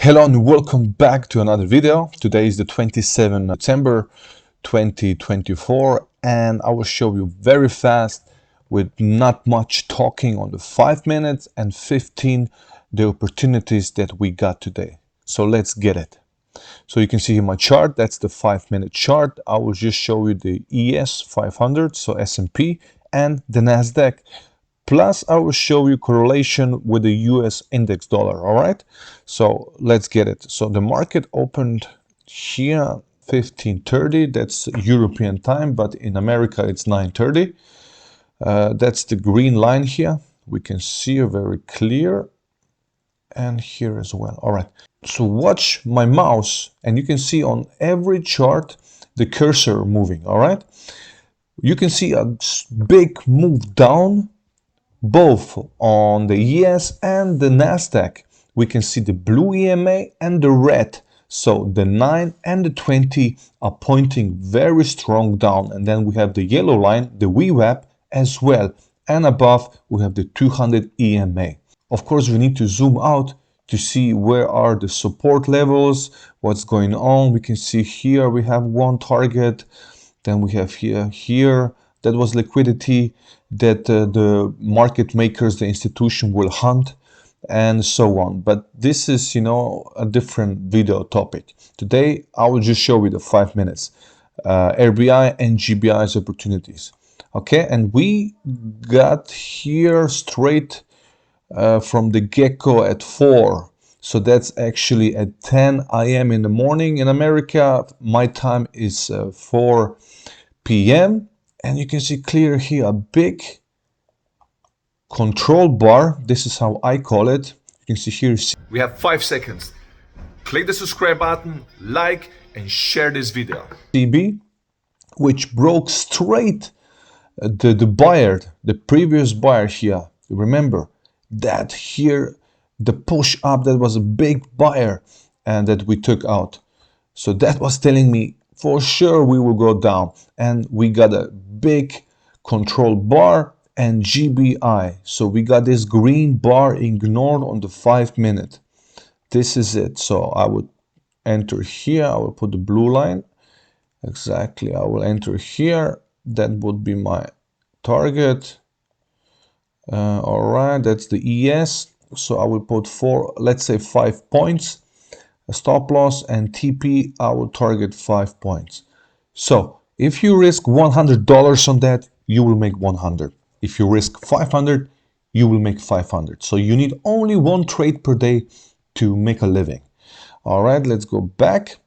Hello and welcome back to another video. Today is the 27th December 2024 and I will show you very fast with not much talking on the 5 minutes and 15 the opportunities that we got today. So let's get it. So you can see here my chart, that's the 5-minute chart. I will just show you the ES 500, so S&P, and the Nasdaq. Plus, I will show you correlation with the US index dollar, all right? So let's get it. So the market opened here 15:30, that's European time, but in America it's 9:30. That's the green line here. We can see it very clear, and here as well. All right, so watch my mouse, and you can see on every chart the cursor moving, all right? You can see a big move down, both on the ES and the Nasdaq. We can see the blue EMA and the red. So the 9 and the 20 are pointing very strong down. And then we have the yellow line, the VWAP as well. And above we have the 200 EMA. Of course, we need to zoom out to see where are the support levels, what's going on. We can see here we have one target. Then we have here. That was liquidity that the market makers, the institution will hunt, and so on. But this is, you know, a different video topic. Today, I will just show you the 5 minutes, RBI and GBI's opportunities. Okay, and we got here straight from the get-go at 4. So that's actually at 10 a.m. in the morning in America. My time is 4 p.m. And you can see clear here a big control bar. This is how I call it. You can see here. We have 5 seconds. Click the subscribe button, like, and share this video. CB, which broke straight the buyer, the previous buyer here. Remember that here, the push up, that was a big buyer and that we took out. So that was telling me for sure we will go down, and we got a big control bar and GBI. So we got this green bar ignored on the 5 minute. This is it. So I would enter here. I will put the blue line. Exactly. I will enter here. That would be my target. All right. That's the ES. So I will put let's say 5 points. A stop loss, and TP, I will target 5 points. So if you risk $100 on that, you will make 100. If you risk 500, you will make 500. So you need only one trade per day to make a living. All right, let's go back.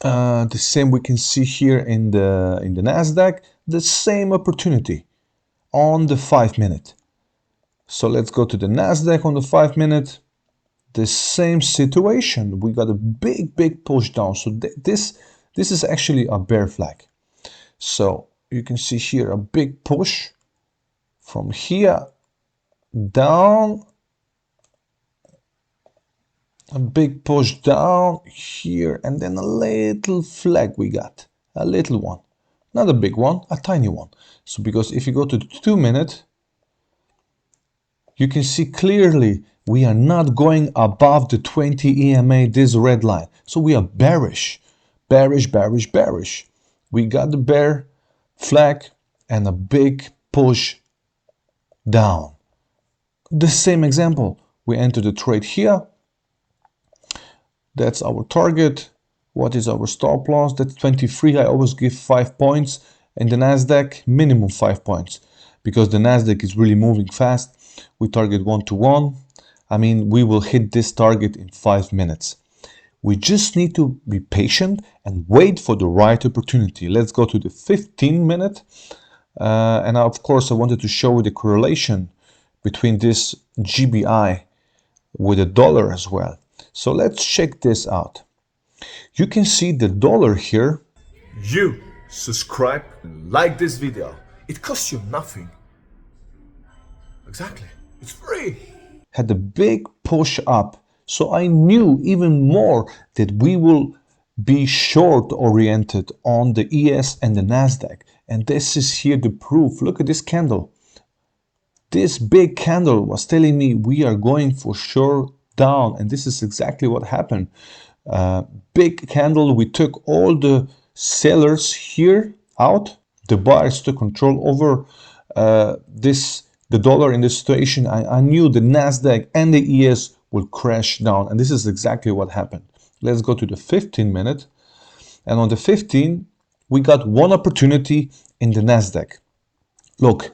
The same we can see here in the Nasdaq, the same opportunity on the 5 minute. So let's go to the Nasdaq on the 5 minute. The same situation. We got a big push down. So this is actually a bear flag. So you can see here a big push from here down, a big push down here, and then a little flag we got, a little one, not a big one, a tiny one. So because if you go to the 2 minute, you can see clearly we are not going above the 20 EMA, this red line. So we are bearish. We got the bear flag and a big push down. The same example. We enter the trade here. That's our target. What is our stop loss? That's 23. I always give 5 points. And the Nasdaq, minimum 5 points. Because the Nasdaq is really moving fast. We target 1-to-1. I mean, we will hit this target in 5 minutes. We just need to be patient and wait for the right opportunity. Let's go to the 15 minute. And of course, I wanted to show you the correlation between this GBI with the dollar as well. So let's check this out. You can see the dollar here. You subscribe and like this video. It costs you nothing. Exactly. It's free. Had a big push up. So I knew even more that we will be short oriented on the ES and the Nasdaq. And this is here the proof. Look at this candle. This big candle was telling me we are going for sure down, and this is exactly what happened. Big candle, we took all the sellers here out, the buyers took control over the dollar in this situation. I knew the Nasdaq and the ES will crash down, and this is exactly what happened. Let's go to the 15-minute, and on the 15 we got one opportunity in the Nasdaq. Look,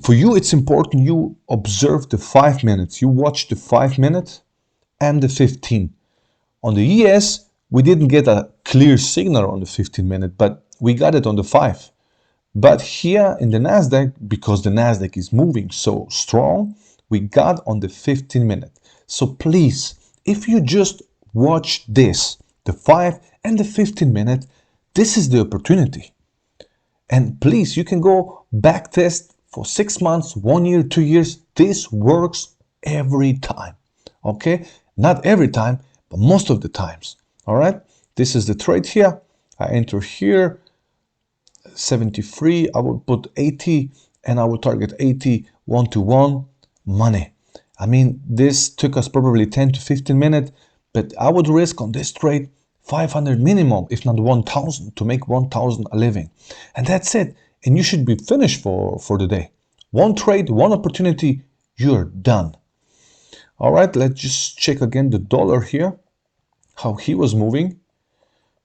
for you it's important you observe the 5 minutes, you watch the 5 minute and the 15. On the ES we didn't get a clear signal on the 15-minute, but we got it on the 5. But here in the Nasdaq, because the Nasdaq is moving so strong, we got on the 15-minute. So please, if you just watch this, the 5 and the 15-minute, this is the opportunity. And please, you can go back test for 6 months, 1 year, 2 years. This works every time. Okay? Not every time, but most of the times. All right? This is the trade here. I enter here. 73, I will put 80, and I will target 80, 1-to-1 money. I mean, this took us probably 10 to 15 minutes, but I would risk on this trade 500 minimum, if not 1,000, to make 1,000 a living. And that's it. And you should be finished for the day. One trade, one opportunity, you're done. All right, let's just check again the dollar here, how he was moving.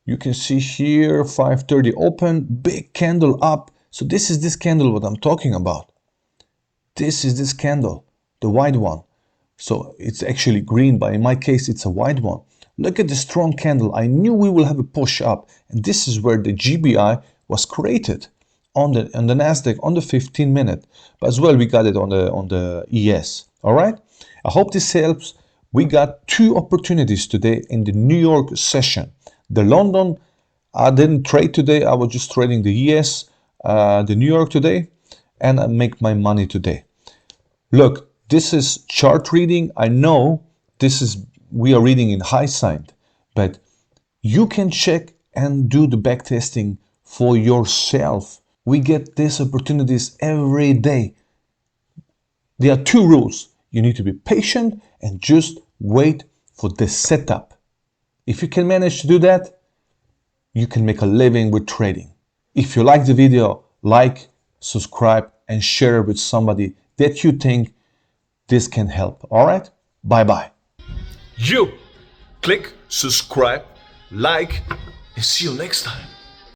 You can see here 5:30 open, big candle up. So this is this candle what I'm talking about. This is this candle, the white one. So it's actually green, but in my case it's a white one. Look at the strong candle. I knew we will have a push up, and this is where the GBI was created on the Nasdaq on the 15-minute. But as well we got it on the ES. All right. I hope this helps. We got 2 opportunities today in the New York session. The London, I didn't trade today. I was just trading the ES, the New York today, and I make my money today. Look, this is chart reading. I know we are reading in hindsight, but you can check and do the back testing for yourself. We get these opportunities every day. There are 2 rules. You need to be patient and just wait for the setup. If you can manage to do that, you can make a living with trading. If you like the video, like, subscribe, and share it with somebody that you think this can help. All right? Bye-bye. You click subscribe, like, and see you next time.